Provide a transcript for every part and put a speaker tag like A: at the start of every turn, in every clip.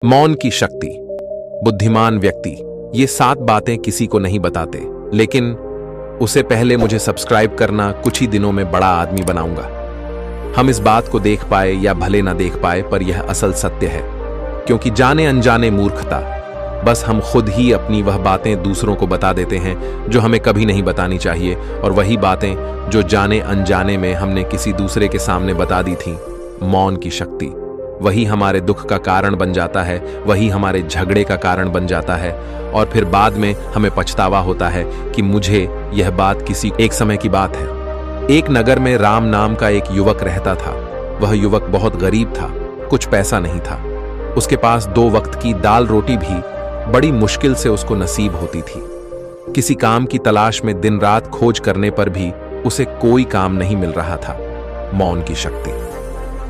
A: मौन की शक्ति। बुद्धिमान व्यक्ति ये 7 बातें किसी को नहीं बताते, लेकिन उसे पहले मुझे सब्सक्राइब करना, कुछ ही दिनों में बड़ा आदमी बनाऊंगा। हम इस बात को देख पाए या भले ना देख पाए, पर यह असल सत्य है, क्योंकि जाने अनजाने मूर्खता, बस हम खुद ही अपनी वह बातें दूसरों को बता देते हैं जो हमें कभी नहीं बतानी चाहिए, और वही बातें जो जाने अनजाने में हमने किसी दूसरे के सामने बता दी थी। मौन की शक्ति वही हमारे दुख का कारण बन जाता है, वही हमारे झगड़े का कारण बन जाता है, और फिर बाद में हमें पछतावा होता है कि मुझे यह बात किसी एक समय की बात है। एक नगर में राम नाम का एक युवक रहता था। वह युवक बहुत गरीब था, कुछ पैसा नहीं था। उसके पास 2 वक्त की दाल रोटी भी बड़ी मुश्किल से उसको नसीब होती थी। किसी काम की तलाश में दिन रात खोज करने पर भी उसे कोई काम नहीं मिल रहा था। मौन की शक्ति।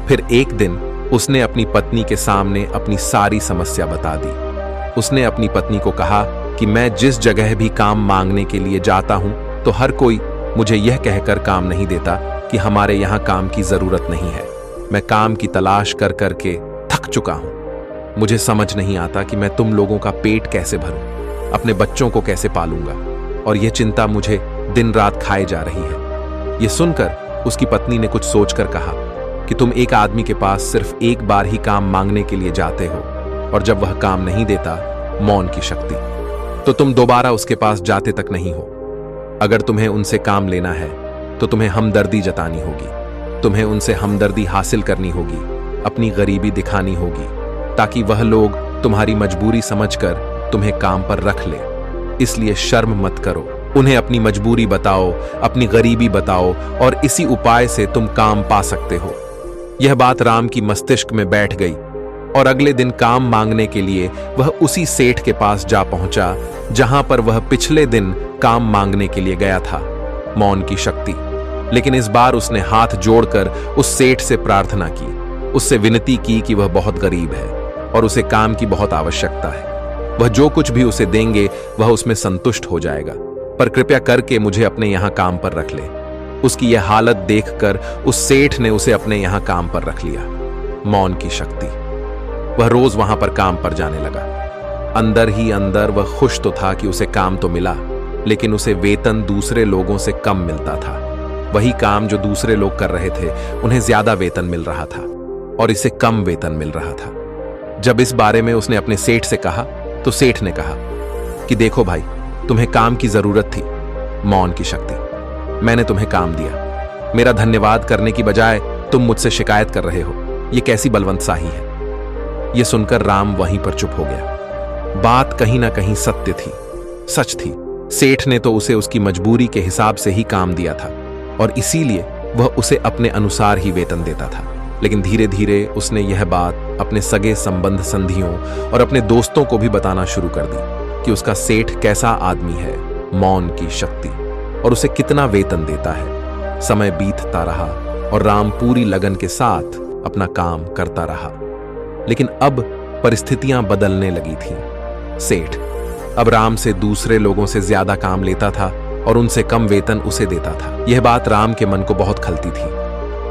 A: फिर एक दिन उसने अपनी पत्नी के सामने अपनी सारी समस्या बता दी। उसने अपनी पत्नी को कहा कि मैं जिस जगह भी काम मांगने के लिए जाता हूं, तो हर कोई मुझे यह कहकर काम नहीं देता कि हमारे यहां काम की जरूरत नहीं है। मैं काम की तलाश कर करके थक चुका हूं। मुझे समझ नहीं आता कि मैं तुम लोगों का पेट कैसे भरूं, अपने बच्चों को कैसे पालूंगा, और यह चिंता मुझे दिन रात खाए जा रही है। यह सुनकर उसकी पत्नी ने कुछ सोचकर कहा कि तुम एक आदमी के पास सिर्फ एक बार ही काम मांगने के लिए जाते हो, और जब वह काम नहीं देता, मौन की शक्ति, तो तुम दोबारा उसके पास जाते तक नहीं हो। अगर तुम्हें उनसे काम लेना है तो तुम्हें हमदर्दी जतानी होगी, तुम्हें उनसे हमदर्दी हासिल करनी होगी, अपनी गरीबी दिखानी होगी, ताकि वह लोग तुम्हारी मजबूरी समझकर तुम्हें काम पर रख ले। इसलिए शर्म मत करो, उन्हें अपनी मजबूरी बताओ, अपनी गरीबी बताओ, और इसी उपाय से तुम काम पा सकते हो। यह बात राम की मस्तिष्क में बैठ गई, और अगले दिन काम मांगने के लिए वह उसी सेठ के पास जा पहुंचा जहां पर वह पिछले दिन काम मांगने के लिए गया था। मौन की शक्ति। लेकिन इस बार उसने हाथ जोड़कर उस सेठ से प्रार्थना की, उससे विनती की कि वह बहुत गरीब है और उसे काम की बहुत आवश्यकता है। वह जो कुछ भी उसे देंगे वह उसमें संतुष्ट हो जाएगा, पर कृपया करके मुझे अपने यहां काम पर रख ले। उसकी यह हालत देखकर उस सेठ ने उसे अपने यहां काम पर रख लिया। मौन की शक्ति। वह रोज वहां पर काम पर जाने लगा। अंदर ही अंदर वह खुश तो था कि उसे काम तो मिला, लेकिन उसे वेतन दूसरे लोगों से कम मिलता था। वही काम जो दूसरे लोग कर रहे थे, उन्हें ज्यादा वेतन मिल रहा था, और इसे कम वेतन मिल रहा था। जब इस बारे में उसने अपने सेठ से कहा, तो सेठ ने कहा कि देखो भाई, तुम्हें काम की जरूरत थी। मौन की शक्ति। मैंने तुम्हें काम दिया, मेरा धन्यवाद करने की बजाय तुम मुझसे शिकायत कर रहे हो। यह कैसी बलवंतशाही है। यह सुनकर राम वहीं पर चुप हो गया। बात कहीं ना कहीं सत्य थी, सच थी। सेठ ने तो उसे उसकी मजबूरी के हिसाब से ही काम दिया था, और इसीलिए वह उसे अपने अनुसार ही वेतन देता था। लेकिन धीरे धीरे उसने यह बात अपने सगे संबंध संधियों और अपने दोस्तों को भी बताना शुरू कर दी कि उसका सेठ कैसा आदमी है, मौन की शक्ति, और उसे कितना वेतन देता है। समय बीतता रहा और राम पूरी लगन के साथ अपना काम करता रहा। लेकिन अब परिस्थितियां बदलने लगी थीं। सेठ अब राम से दूसरे लोगों से ज्यादा काम लेता था और उनसे कम वेतन उसे देता था। यह बात राम के मन को बहुत खलती थी।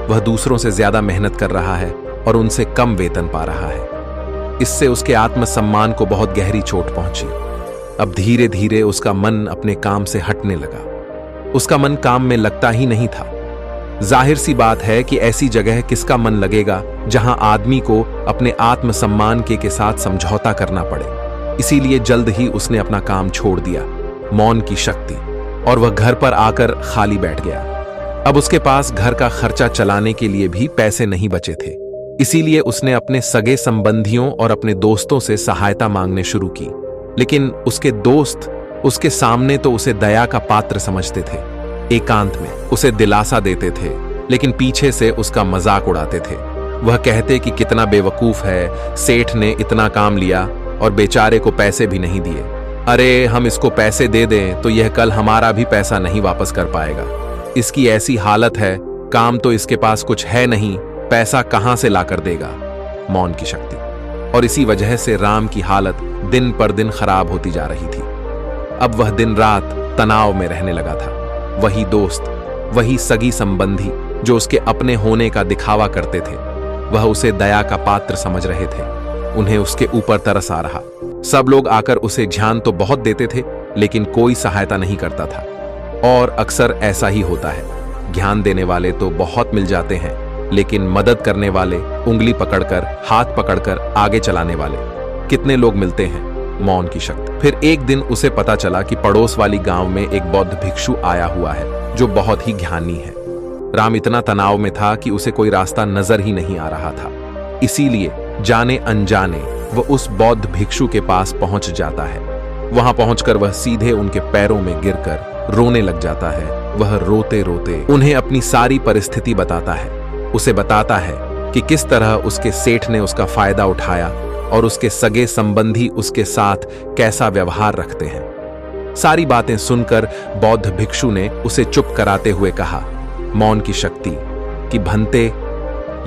A: वह दूसरों से ज्यादा मेहनत कर रहा है और उनसे कम वेतन पा रहा है। इससे उसके आत्मसम्मान को बहुत गहरी चोट पहुंची। अब धीरे धीरे उसका मन अपने काम से हटने लगा। उसका मन काम में लगता ही नहीं था। जाहिर सी बात है कि ऐसी जगह किसका मन लगेगा जहां आदमी को अपने आत्मसम्मान के साथ समझौता करना पड़े। इसीलिए जल्द ही उसने अपना काम छोड़ दिया। मौन की शक्ति। और वह घर पर आकर खाली बैठ गया। अब उसके पास घर का खर्चा चलाने के लिए भी पैसे नहीं बचे थे। इसीलिए उसने अपने सगे संबंधियों और अपने दोस्तों से सहायता मांगने शुरू की। लेकिन उसके दोस्त उसके सामने तो उसे दया का पात्र समझते थे, एकांत में उसे दिलासा देते थे, लेकिन पीछे से उसका मजाक उड़ाते थे। वह कहते कि कितना बेवकूफ है, सेठ ने इतना काम लिया और बेचारे को पैसे भी नहीं दिए। अरे हम इसको पैसे दे दें तो यह कल हमारा भी पैसा नहीं वापस कर पाएगा। इसकी ऐसी हालत है, काम तो इसके पास कुछ है नहीं, पैसा कहां से लाकर देगा। मौन की शक्ति। और इसी वजह से राम की हालत दिन पर दिन खराब होती जा रही थी। अब वह दिन रात तनाव में रहने लगा था। वही दोस्त, वही सगी संबंधी जो उसके अपने होने का दिखावा करते थे, वह उसे दया का पात्र समझ रहे थे। उन्हें उसके ऊपर तरस आ रहा। सब लोग आकर उसे ध्यान तो बहुत देते थे, लेकिन कोई सहायता नहीं करता था। और अक्सर ऐसा ही होता है, ज्ञान देने वाले तो बहुत मिल जाते हैं, लेकिन मदद करने वाले, उंगली पकड़कर, हाथ पकड़कर आगे चलाने वाले कितने लोग मिलते हैं। मौन की शक्ति। फिर एक दिन उसे पता चला कि पड़ोस वाली गांव में एक बौद्ध भिक्षु आया हुआ है जो बहुत ही ज्ञानी है। राम इतना तनाव में था कि उसे कोई रास्ता नजर ही नहीं आ रहा था। इसीलिए जाने अनजाने वह उस बौद्ध भिक्षु के पास पहुंच जाता है। वहां पहुंचकर वह सीधे उनके पैरों में गिरकर रोने लग जाता है। वह रोते रोते उन्हें अपनी सारी परिस्थिति बताता है। उसे बताता है कि किस तरह उसके सेठ ने उसका फायदा उठाया और उसके सगे संबंधी उसके साथ कैसा व्यवहार रखते हैं। सारी बातें सुनकर बौद्ध भिक्षु ने उसे चुप कराते हुए कहा, मौन की शक्ति, कि भंते,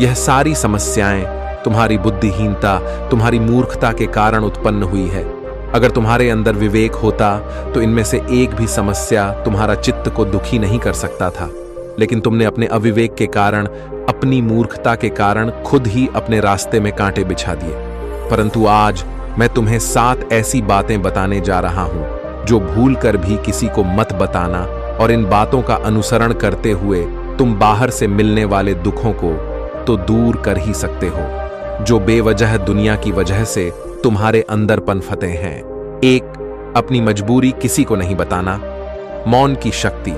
A: यह सारी समस्याएं तुम्हारी बुद्धिहीनता, तुम्हारी मूर्खता के कारण उत्पन्न हुई है। अगर तुम्हारे अंदर विवेक होता तो इनमें से एक भी समस्या तुम्हारा चित्त को दुखी नहीं कर सकता था, लेकिन तुमने अपने अविवेक के कारण, अपनी मूर्खता के कारण खुद ही अपने रास्ते में कांटे बिछा दिए। परंतु आज मैं तुम्हें 7 ऐसी बातें बताने जा रहा हूं जो भूल कर भी किसी को मत बताना, और इन बातों का अनुसरण करते हुए तुम बाहर से मिलने वाले दुखों को तो दूर कर ही सकते हो, जो बेवजह दुनिया की वजह से तुम्हारे अंदर पनपते हैं। 1. अपनी मजबूरी किसी को नहीं बताना। मौन की शक्ति।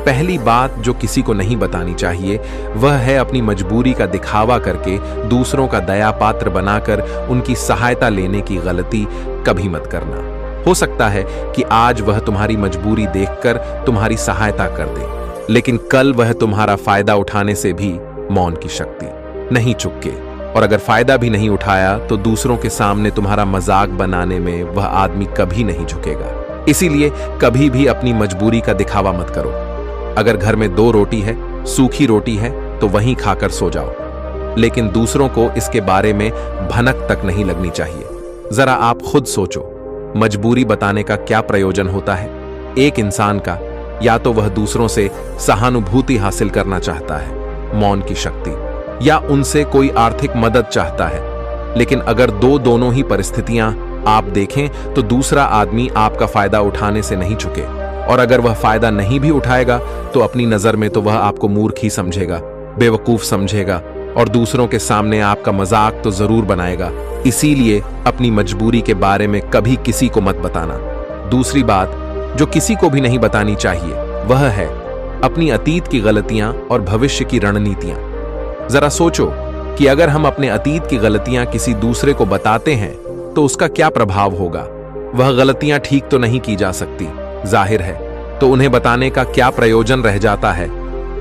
A: पहली बात जो किसी को नहीं बतानी चाहिए वह है अपनी मजबूरी का दिखावा करके दूसरों का दया पात्र बनाकर उनकी सहायता लेने की गलती कभी मत करना। हो सकता है कि आज वह तुम्हारी मजबूरी देखकर तुम्हारी सहायता कर दे, लेकिन कल वह तुम्हारा फायदा उठाने से भी, मौन की शक्ति, नहीं चुके। और अगर फायदा भी नहीं उठाया तो दूसरों के सामने तुम्हारा मजाक बनाने में वह आदमी कभी नहीं झुकेगा। इसीलिए कभी भी अपनी मजबूरी का दिखावा मत करो। अगर घर में 2 रोटी है, सूखी रोटी है, तो वहीं खाकर सो जाओ, लेकिन दूसरों को इसके बारे में भनक तक नहीं लगनी चाहिए। जरा आप खुद सोचो, मजबूरी बताने का क्या प्रयोजन होता है एक इंसान का? या तो वह दूसरों से सहानुभूति हासिल करना चाहता है, मौन की शक्ति, या उनसे कोई आर्थिक मदद चाहता है। लेकिन अगर दोनों ही परिस्थितियां आप देखें तो दूसरा आदमी आपका फायदा उठाने से नहीं चुके, और अगर वह फायदा नहीं भी उठाएगा तो अपनी नजर में तो वह आपको मूर्ख ही समझेगा, बेवकूफ समझेगा, और दूसरों के सामने आपका मजाक तो जरूर बनाएगा। इसीलिए अपनी मजबूरी के बारे में कभी किसी को मत बताना। दूसरी बात जो किसी को भी नहीं बतानी चाहिए वह है अपनी अतीत की गलतियां और भविष्य की रणनीतियां। जरा सोचो कि अगर हम अपने अतीत की गलतियां किसी दूसरे को बताते हैं तो उसका क्या प्रभाव होगा। वह गलतियां ठीक तो नहीं की जा सकती, जाहिर है, तो उन्हें बताने का क्या प्रयोजन रह जाता है।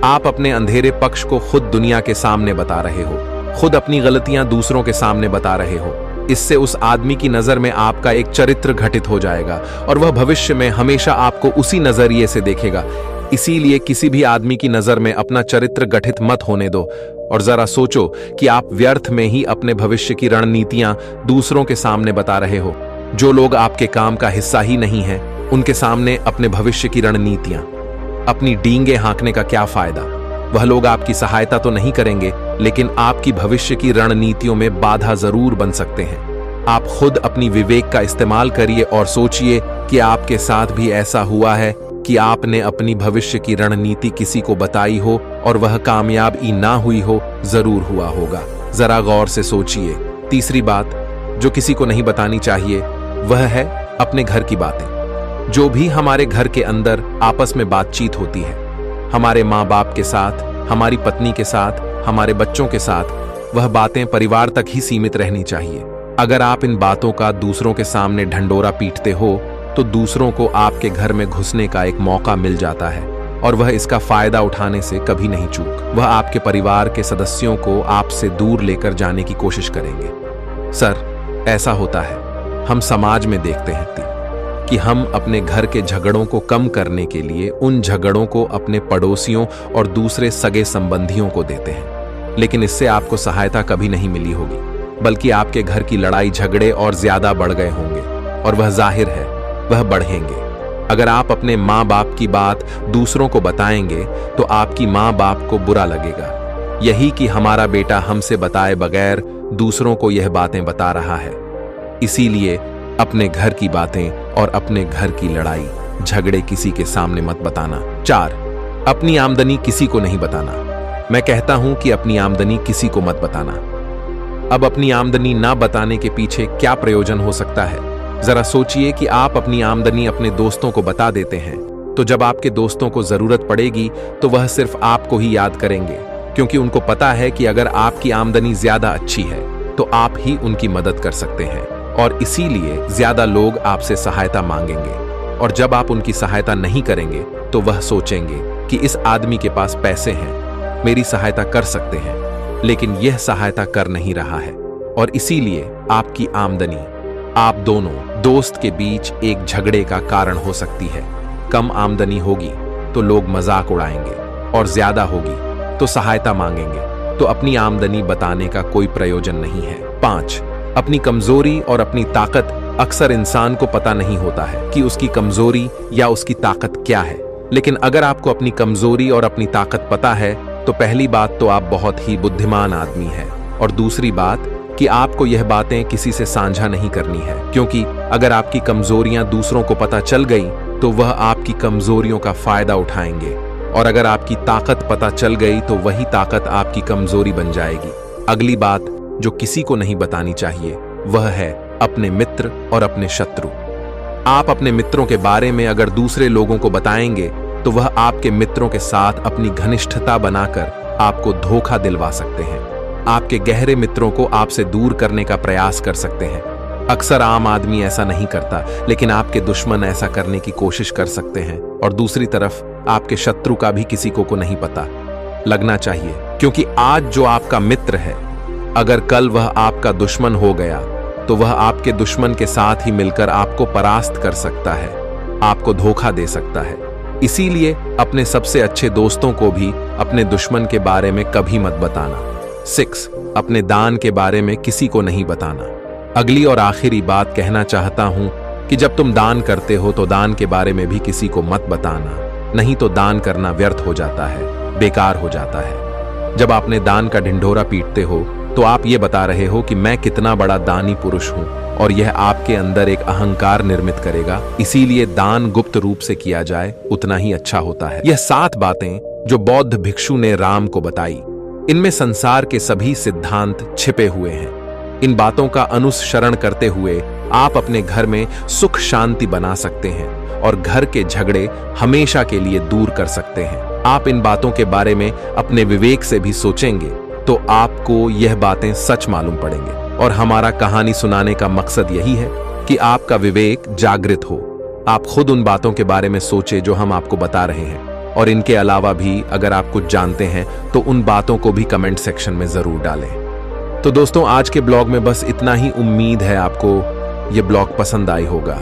A: आप अपने अंधेरे पक्ष को खुद दुनिया के सामने बता रहे हो, खुद अपनी गलतियां दूसरों के सामने बता रहे हो। इससे उस आदमी की नजर में आपका एक चरित्र घटित हो जाएगा और वह भविष्य में हमेशा आपको उसी नजरिए से देखेगा। इसीलिए किसी भी आदमी की नजर में अपना चरित्र गठित मत होने दो, और जरा सोचो कि आप व्यर्थ में ही अपने भविष्य की रणनीतियां दूसरों के सामने बता रहे हो। जो लोग आपके काम का हिस्सा ही नहीं है उनके सामने अपने भविष्य की रणनीतियां, अपनी डींगे हाँकने का क्या फायदा। वह लोग आपकी सहायता तो नहीं करेंगे, लेकिन आपकी भविष्य की रणनीतियों में बाधा जरूर बन सकते हैं। आप खुद अपनी विवेक का इस्तेमाल करिए और सोचिए कि आपके साथ भी ऐसा हुआ है कि आपने अपनी भविष्य की रणनीति किसी को बताई हो और वह कामयाब ही ना हुई हो। जरूर हुआ होगा, जरा गौर से सोचिए। तीसरी बात जो किसी को नहीं बतानी चाहिए वह है अपने घर की बातें। जो भी हमारे घर के अंदर आपस में बातचीत होती है, हमारे माँ बाप के साथ, हमारी पत्नी के साथ, हमारे बच्चों के साथ, वह बातें परिवार तक ही सीमित रहनी चाहिए। अगर आप इन बातों का दूसरों के सामने ढंडोरा पीटते हो तो दूसरों को आपके घर में घुसने का एक मौका मिल जाता है और वह इसका फायदा उठाने से कभी नहीं चूक। वह आपके परिवार के सदस्यों को आपसे दूर लेकर जाने की कोशिश करेंगे। सर, ऐसा होता है, हम समाज में देखते हैं कि हम अपने घर के झगड़ों को कम करने के लिए उन झगड़ों को अपने पड़ोसियों और दूसरे सगे संबंधियों को देते हैं, लेकिन इससे आपको सहायता कभी नहीं मिली होगी, बल्कि आपके घर की लड़ाई झगड़े और ज्यादा बढ़ गए होंगे, और वह जाहिर है वह बढ़ेंगे। अगर आप अपने माँ बाप की बात दूसरों को बताएंगे तो आपकी माँ बाप को बुरा लगेगा, यही कि हमारा बेटा हमसे बताए बगैर दूसरों को यह बातें बता रहा है। इसीलिए अपने घर की बातें और अपने घर की लड़ाई झगड़े किसी के सामने मत बताना। 4. अपनी आमदनी किसी को नहीं बताना। मैं कहता हूं कि अपनी आमदनी किसी को मत बताना। अब अपनी आमदनी ना बताने के पीछे क्या प्रयोजन हो सकता है? जरा सोचिए कि आप अपनी आमदनी अपने दोस्तों को बता देते हैं, तो जब आपके दोस्तों को जरूरत पड़ेगी तो वह सिर्फ आपको ही याद करेंगे, क्योंकि उनको पता है कि अगर आपकी आमदनी ज्यादा अच्छी है तो आप ही उनकी मदद कर सकते हैं, और इसीलिए ज्यादा लोग आपसे सहायता मांगेंगे। और जब आप उनकी सहायता नहीं करेंगे तो वह सोचेंगे कि इस आदमी के पास पैसे हैं, मेरी सहायता कर सकते हैं, लेकिन यह सहायता कर नहीं रहा है, और इसीलिए आपकी आमदनी आप दोनों दोस्त के बीच एक झगड़े का कारण हो सकती है। कम आमदनी होगी तो लोग मजाक उड़ाएंगे, और ज्यादा होगी तो सहायता मांगेंगे, तो अपनी आमदनी बताने का कोई प्रयोजन नहीं है। 5. अपनी कमजोरी और अपनी ताकत। अक्सर इंसान को पता नहीं होता है कि उसकी कमजोरी या उसकी ताकत क्या है, लेकिन अगर आपको अपनी कमजोरी और अपनी ताकत पता है तो पहली बात तो आप बहुत ही बुद्धिमान आदमी हैं, और दूसरी बात कि आपको यह बातें किसी से साझा नहीं करनी है, क्योंकि अगर आपकी कमजोरियां दूसरों को पता चल गई तो वह आपकी कमजोरियों का फायदा उठाएंगे, और अगर आपकी ताकत पता चल गई तो वही ताकत आपकी कमजोरी बन जाएगी। अगली बात जो किसी को नहीं बतानी चाहिए वह है अपने मित्र और अपने शत्रु। आप अपने मित्रों के बारे में अगर दूसरे लोगों को बताएंगे तो वह आपके मित्रों के साथ अपनी घनिष्ठता बनाकर आपको धोखा दिलवा सकते हैं, आपके गहरे मित्रों को आपसे दूर करने का प्रयास कर सकते हैं। अक्सर आम आदमी ऐसा नहीं करता, लेकिन आपके दुश्मन ऐसा करने की कोशिश कर सकते हैं, और दूसरी तरफ आपके शत्रु का भी किसी को नहीं पता लगना चाहिए, क्योंकि आज जो आपका मित्र है अगर कल वह आपका दुश्मन हो गया तो वह आपके दुश्मन के साथ ही मिलकर आपको परास्त कर सकता है, आपको धोखा दे सकता है। इसीलिए अपने सबसे अच्छे दोस्तों को भी अपने दुश्मन के बारे में कभी मत बताना। 6. अपने दान के बारे में किसी को नहीं बताना। अगली और आखिरी बात कहना चाहता हूं कि जब तुम दान करते हो तो दान के बारे में भी किसी को मत बताना, नहीं तो दान करना व्यर्थ हो जाता है, बेकार हो जाता है। जब आपने दान का ढिंढोरा पीटते हो तो आप ये बता रहे हो कि मैं कितना बड़ा दानी पुरुष हूं, और यह आपके अंदर एक अहंकार निर्मित करेगा। इसीलिए दान गुप्त रूप से किया जाए उतना ही अच्छा होता है। यह 7 बातें जो बौद्ध भिक्षु ने राम को बताई, इनमें संसार के सभी सिद्धांत छिपे हुए हैं। इन बातों का अनुसरण करते हुए आप अपने घर में सुख शांति बना सकते हैं और घर के झगड़े हमेशा के लिए दूर कर सकते हैं। आप इन बातों के बारे में अपने विवेक से भी सोचेंगे तो आपको यह बातें सच मालूम पड़ेंगे, और हमारा कहानी सुनाने का मकसद यही है कि आपका विवेक जागृत हो, आप खुद उन बातों के बारे में सोचे जो हम आपको बता रहे हैं, और इनके अलावा भी अगर आप कुछ जानते हैं तो उन बातों को भी कमेंट सेक्शन में जरूर डालें। तो दोस्तों, आज के ब्लॉग में बस इतना ही। उम्मीद है आपको ये ब्लॉग पसंद आई होगा।